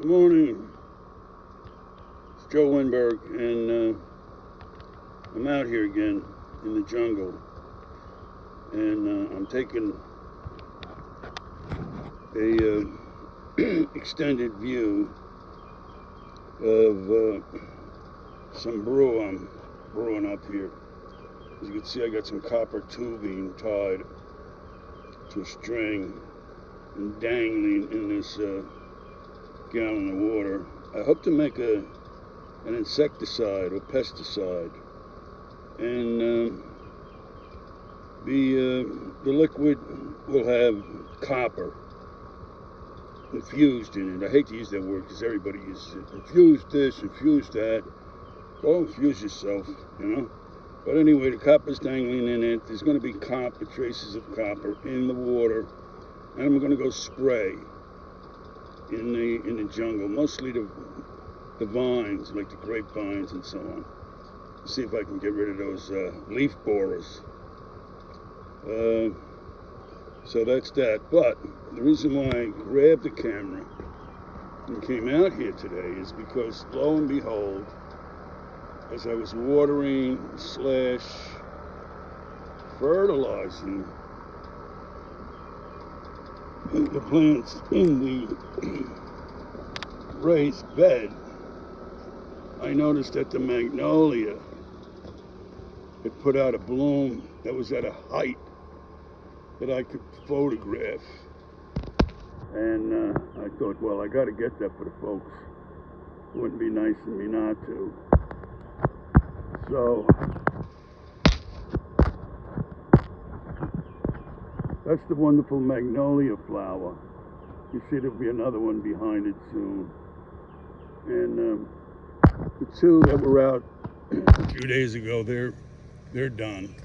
Good morning. It's Joe Winberg, and I'm out here again in the jungle, and I'm taking a extended view of some brew I'm brewing up here. As you can see, I got some copper tubing tied to a string and dangling in this gallon of water. I hope to make an insecticide or pesticide, and the liquid will have copper infused in it. I hate to use that word because everybody uses it. Infuse this, infuse that. Go infuse yourself, you know. But anyway, the copper's dangling in it. There's going to be copper, traces of copper in the water, and I'm going to go spray in the jungle, mostly the vines, like the grapevines and so on. See if I can get rid of those leaf borers. So that's that. But the reason why I grabbed the camera and came out here today is because, lo and behold, as I was watering / fertilizing the plants in the raised bed, I noticed that the magnolia had put out a bloom that was at a height that I could photograph. And I thought, well, I got to get that for the folks. It wouldn't be nice of me not to. So that's the wonderful magnolia flower. You see there'll be another one behind it soon. And the two that were out a few days ago, they're done.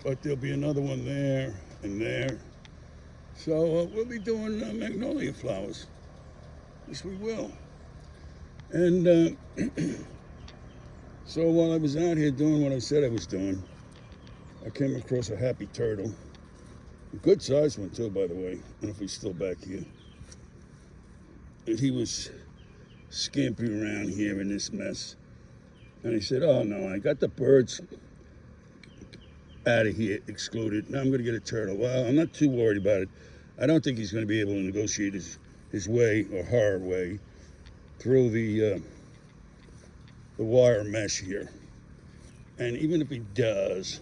But there'll be another one there and there. So we'll be doing magnolia flowers. Yes, we will. And so while I was out here doing what I said I was doing, I came across a happy turtle. A good sized one too, by the way. I don't know if he's still back here. And he was scampering around here in this mess. And he said, oh no, I got the birds out of here excluded. Now I'm going to get a turtle. Well, I'm not too worried about it. I don't think he's going to be able to negotiate his way, or her way, through the wire mesh here. And even if he does,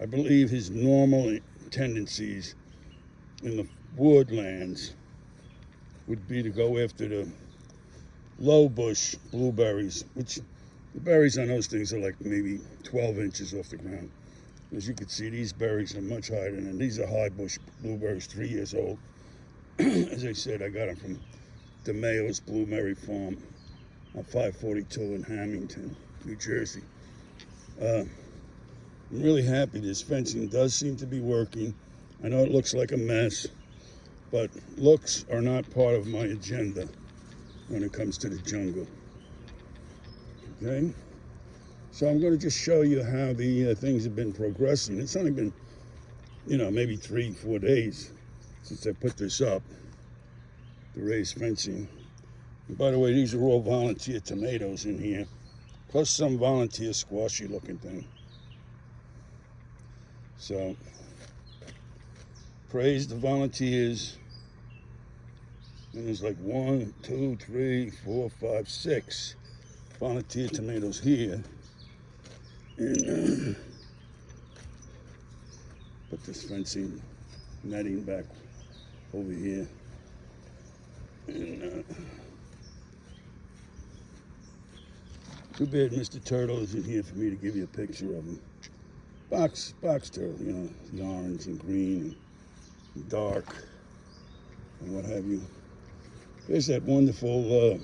I believe his normal tendencies in the woodlands would be to go after the low bush blueberries, which the berries on those things are like maybe 12 inches off the ground. As you can see, these berries are much higher than these are high bush blueberries, 3 years old. As I said, I got them from DeMayo's Blueberry Farm on 542 in Hamilton, New Jersey. I'm really happy this fencing does seem to be working. I know it looks like a mess, but looks are not part of my agenda when it comes to the jungle. Okay? So I'm going to just show you how the things have been progressing. It's only been, maybe 3-4 days since I put this up, the raised fencing. And by the way, these are all volunteer tomatoes in here, plus some volunteer squashy looking thing. So, praise the volunteers. And there's like 1, 2, 3, 4, 5, 6 volunteer tomatoes here. And put this fencing netting back over here. And too bad Mr. Turtle isn't here for me to give you a picture of him. Box turtle, the orange and green and dark and what have you. There's that wonderful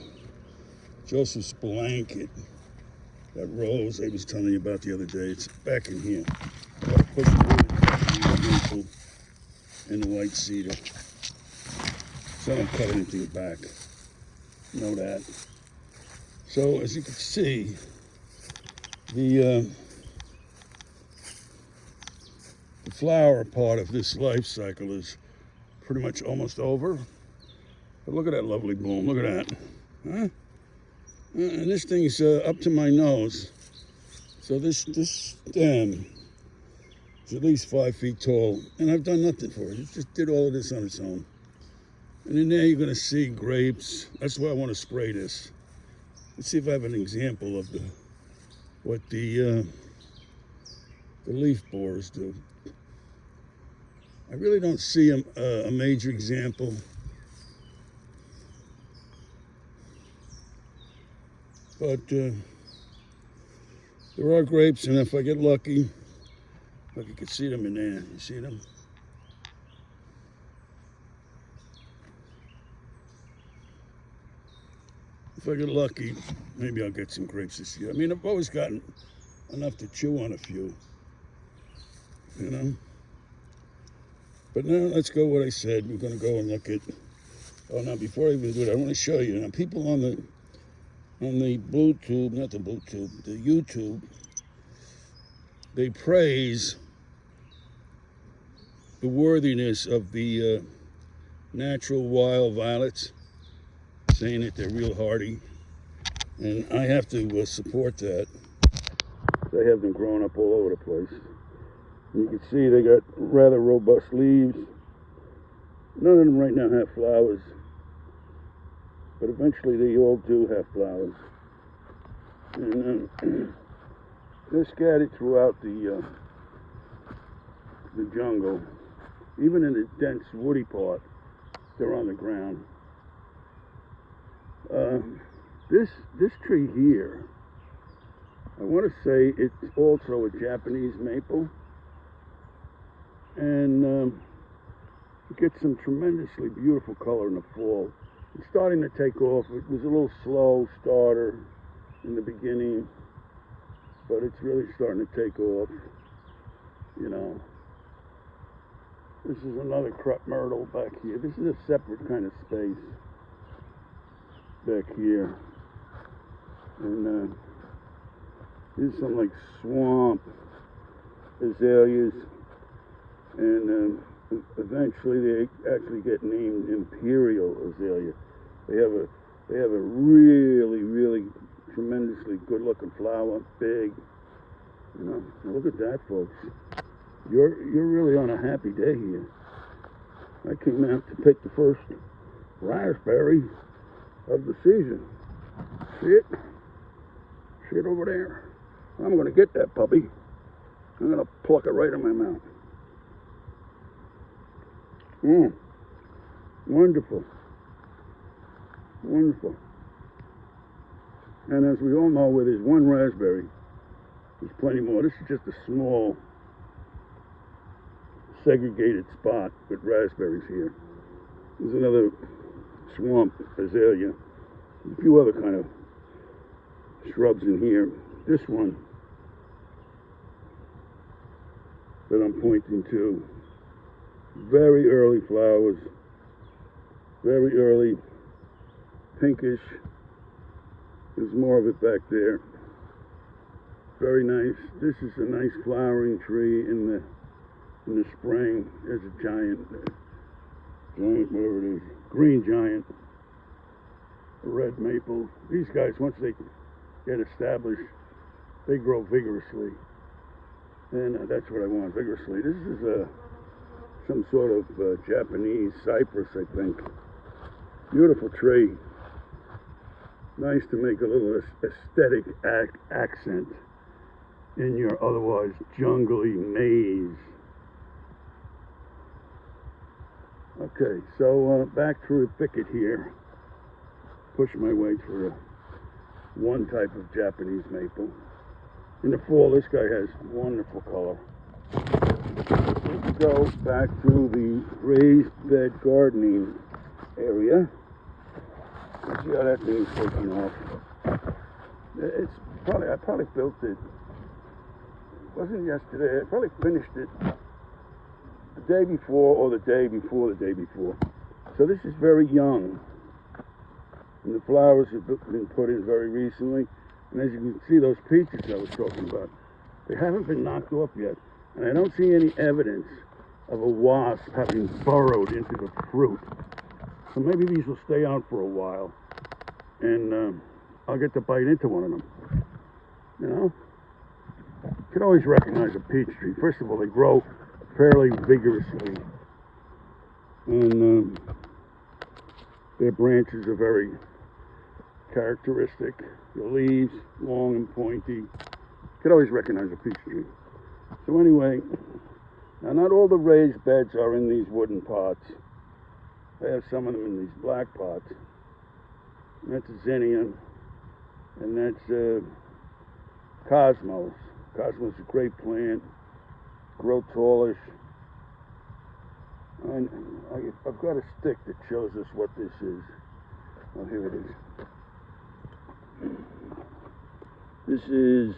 Joseph's blanket, that rose I was telling you about the other day. It's back in here. Gotta push the wood and the white cedar. So I don't cut anything back. Know that. So as you can see, the flower part of this life cycle is pretty much almost over. But look at that lovely bloom. Look at that. Huh? And this thing's up to my nose. So this stem is at least 5 feet tall. And I've done nothing for it. It just did all of this on its own. And in there you're going to see grapes. That's why I want to spray this. Let's see if I have an example of what the leaf borers do. I really don't see a major example. But there are grapes, and if I get lucky, look, you can see them in there. You see them? If I get lucky, maybe I'll get some grapes this year. I mean, I've always gotten enough to chew on a few, you know? But now let's go what I said. We're going to go and look at, oh, now before I even do it, I want to show you. Now, people on the Bluetooth, not the Bluetooth, the YouTube, they praise the worthiness of the natural wild violets, saying that they're real hardy, and I have to support that. They have them growing up all over the place. And you can see they got rather robust leaves. None of them right now have flowers, but eventually they all do have flowers. And they're scattered throughout the jungle. Even in the dense woody part, they're on the ground. This tree here, I want to say it's also a Japanese maple, and it gets some tremendously beautiful color in the fall. It's starting to take off. It was a little slow starter in the beginning, but it's really starting to take off, you know. This is another crop myrtle back here. This is a separate kind of space back here. And these are some like swamp azaleas, and eventually they actually get named imperial azalea. They have a really tremendously good looking flower, big. You know, now look at that, folks. You're really on a happy day here. I came out to pick the first raspberry of the season. See it? See it over there? I'm gonna get that puppy. I'm gonna pluck it right in my mouth. Wonderful. Wonderful. And as we all know, where there's one raspberry, there's plenty more. This is just a small segregated spot with raspberries here. There's another swamp azalea. There's a few other kind of shrubs in here. This one that I'm pointing to, very early flowers, very early, pinkish. There's more of it back there. Very nice. This is a nice flowering tree in the spring. There's a giant, whatever it is, green giant, a red maple. These guys, once they get established, they grow vigorously, and that's what I want, vigorously. This is some sort of Japanese cypress, I think. Beautiful tree. Nice to make a little aesthetic accent in your otherwise jungly maze. Okay, so back through the thicket here. Push my way through one type of Japanese maple. In the fall, this guy has wonderful color. Let's go back to the raised bed gardening area. Let's see how that thing's taking off. It's probably, I probably built it, wasn't yesterday, I probably finished it the day before or the day before the day before. So this is very young. And the flowers have been put in very recently. And as you can see, those peaches I was talking about, they haven't been knocked off yet. And I don't see any evidence of a wasp having burrowed into the fruit. So maybe these will stay out for a while, and I'll get to bite into one of them. You know, you can always recognize a peach tree. First of all, they grow fairly vigorously, and their branches are very characteristic. The leaves, long and pointy. You can always recognize a peach tree. So anyway, now not all the raised beds are in these wooden pots. I have some of them in these black pots. And that's a zinnium, and that's cosmos. Cosmos is a great plant, grow tallish. And I've got a stick that shows us what this is. Oh, here it is. This is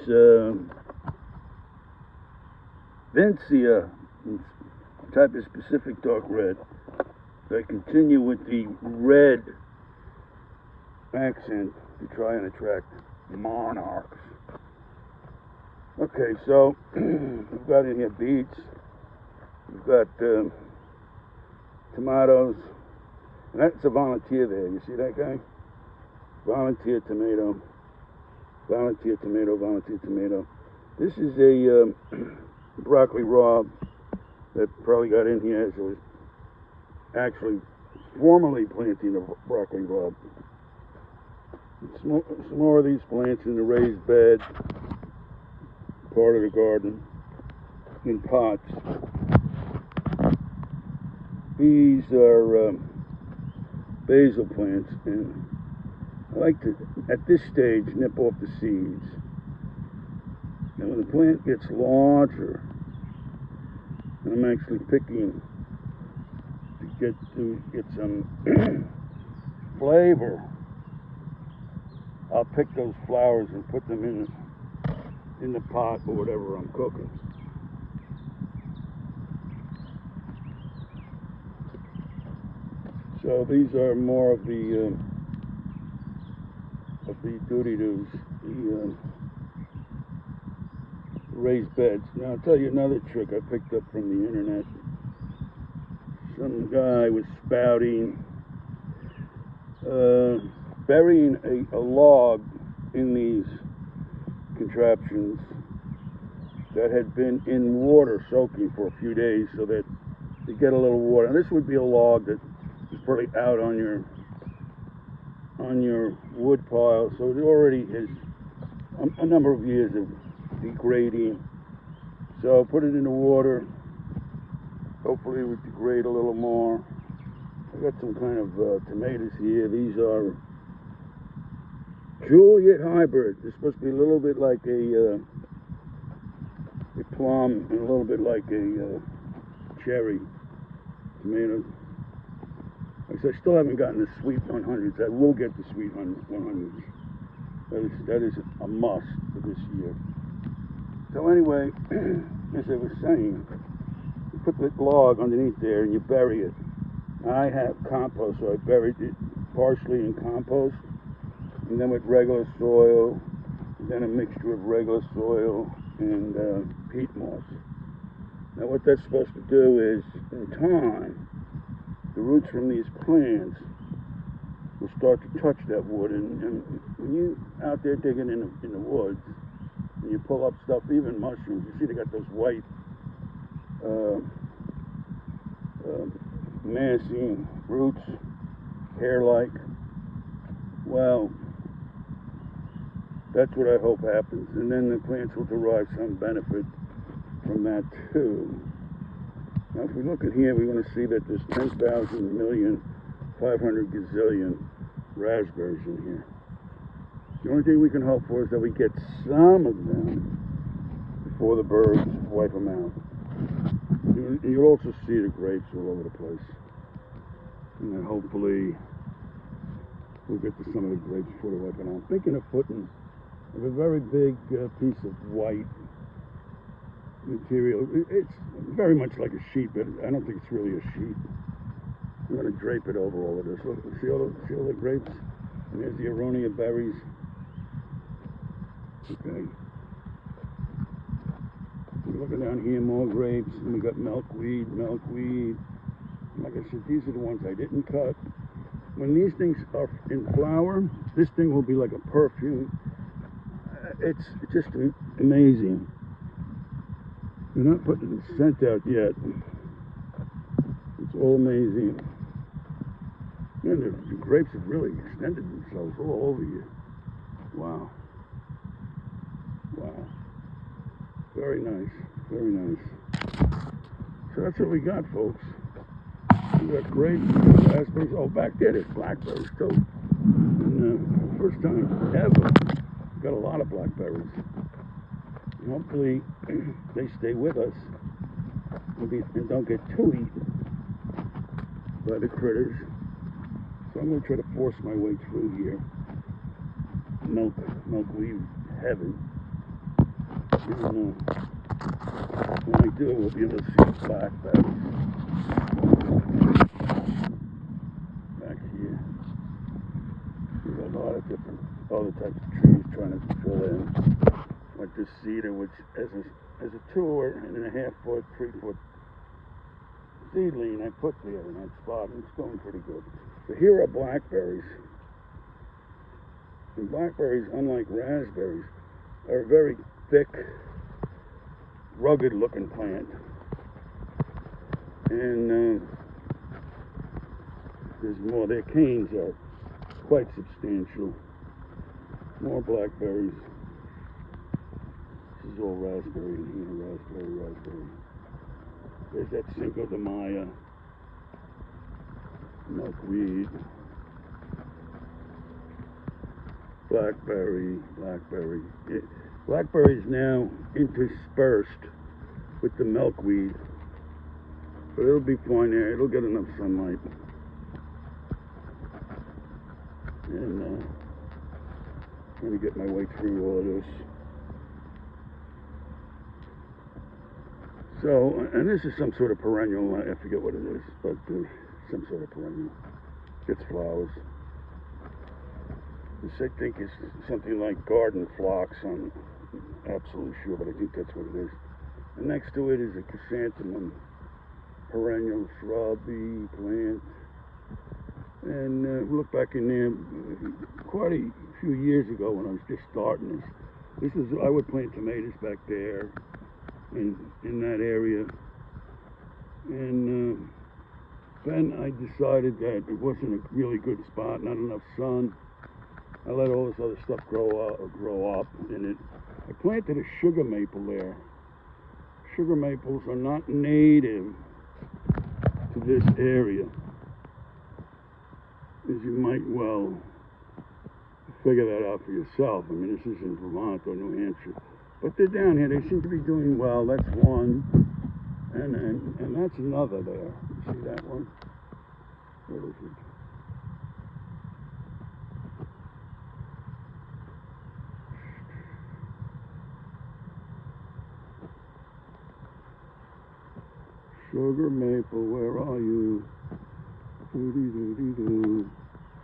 Vensia, type of specific dark red. So I continue with the red accent to try and attract monarchs. Okay, so we've got in here beets, we've got tomatoes, and that's a volunteer there. You see that guy? Volunteer tomato, volunteer tomato, volunteer tomato. This is a broccoli raw that probably got in here as it was actually formerly planting a broccoli raw. Some more of these plants in the raised bed, part of the garden, in pots. These are basil plants, and I like to, at this stage, nip off the seeds. And when the plant gets larger, I'm actually picking to get some flavor. I'll pick those flowers and put them in the pot or whatever I'm cooking. So these are more of the doody-doos, the raised beds. Now I'll tell you another trick I picked up from the internet. Some guy was spouting, burying a log in these contraptions that had been in water soaking for a few days so that you get a little water. And this would be a log that is probably out on your wood pile, so it already is a number of years of degrading. So put it in the water. Hopefully it would degrade a little more. I got some kind of tomatoes here. These are Juliet hybrid. They're supposed to be a little bit like a plum and a little bit like a cherry tomato. I still haven't gotten the sweet 100s. I will get the sweet 100s. That is a must for this year. So anyway, as I was saying, you put the log underneath there and you bury it. I have compost, so I buried it partially in compost, and then with regular soil, and then a mixture of regular soil and peat moss. Now what that's supposed to do is, in time, the roots from these plants will start to touch that wood, and when you're out there digging in the woods, and you pull up stuff, even mushrooms, you see they got those white massy roots, hair-like. Well, that's what I hope happens, and then the plants will derive some benefit from that too. Now, if we look at here, we're going to see that there's 10,000,500 gazillion raspberries in here. The only thing we can hope for is that we get some of them before the birds wipe them out. You'll also see the grapes all over the place. And then hopefully we'll get to some of the grapes before they wipe it out. I'm thinking of putting a very big piece of white material. It's very much like a sheet, but I don't think it's really a sheet. I'm going to drape it over all of this. Look, see all the grapes? And there's the aronia berries. Okay. We're looking down here, more grapes, and we got milkweed. Like I said, these are the ones I didn't cut. when these things are in flower, this thing will be like a perfume. It's just amazing. They're not putting the scent out yet. It's all amazing. And the grapes have really extended themselves all over here. Wow. Wow. Very nice. Very nice. So that's what we got, folks. We got grapes, raspberries. Oh, back there there's blackberries too. And first time ever, got a lot of blackberries. And hopefully they stay with us and don't get too eaten by the critters. So I'm going to try to force my way through here. Milkweed heaven. And when I do, we'll be able to see blackberries. Back here, there's a lot of different other types of trees trying to fill in. Like this cedar, which as a 2.5 foot, 3 foot seedling I put there in that spot, and it's going pretty good. So here are blackberries. And blackberries, unlike raspberries, are a very thick, rugged looking plant. And there's more. Their canes are quite substantial. More blackberries. This is all raspberry in here, raspberry. There's that Cinco de Mayo, milkweed, blackberry. Blackberry is now interspersed with the milkweed, but it'll be fine there. It'll get enough sunlight. And trying to get my way through all of this. So, and this is some sort of perennial, I forget what it is, but some sort of perennial. Gets flowers. This I think is something like garden phlox, I'm absolutely sure, but I think that's what it is. And next to it is a chrysanthemum, perennial shrubby plant. And look back in there, quite a few years ago when I was just starting this. I would plant tomatoes back there. In that area, and then I decided that it wasn't a really good spot, not enough sun. I let all this other stuff grow up in it. I planted a sugar maple there. Sugar maples are not native to this area, as you might well figure that out for yourself. I mean, this isn't Vermont or New Hampshire. But they're down here. They seem to be doing well. That's one, and that's another there. You see that one? Where is it? Sugar maple, where are you? Doo-dee-doo-dee-doo.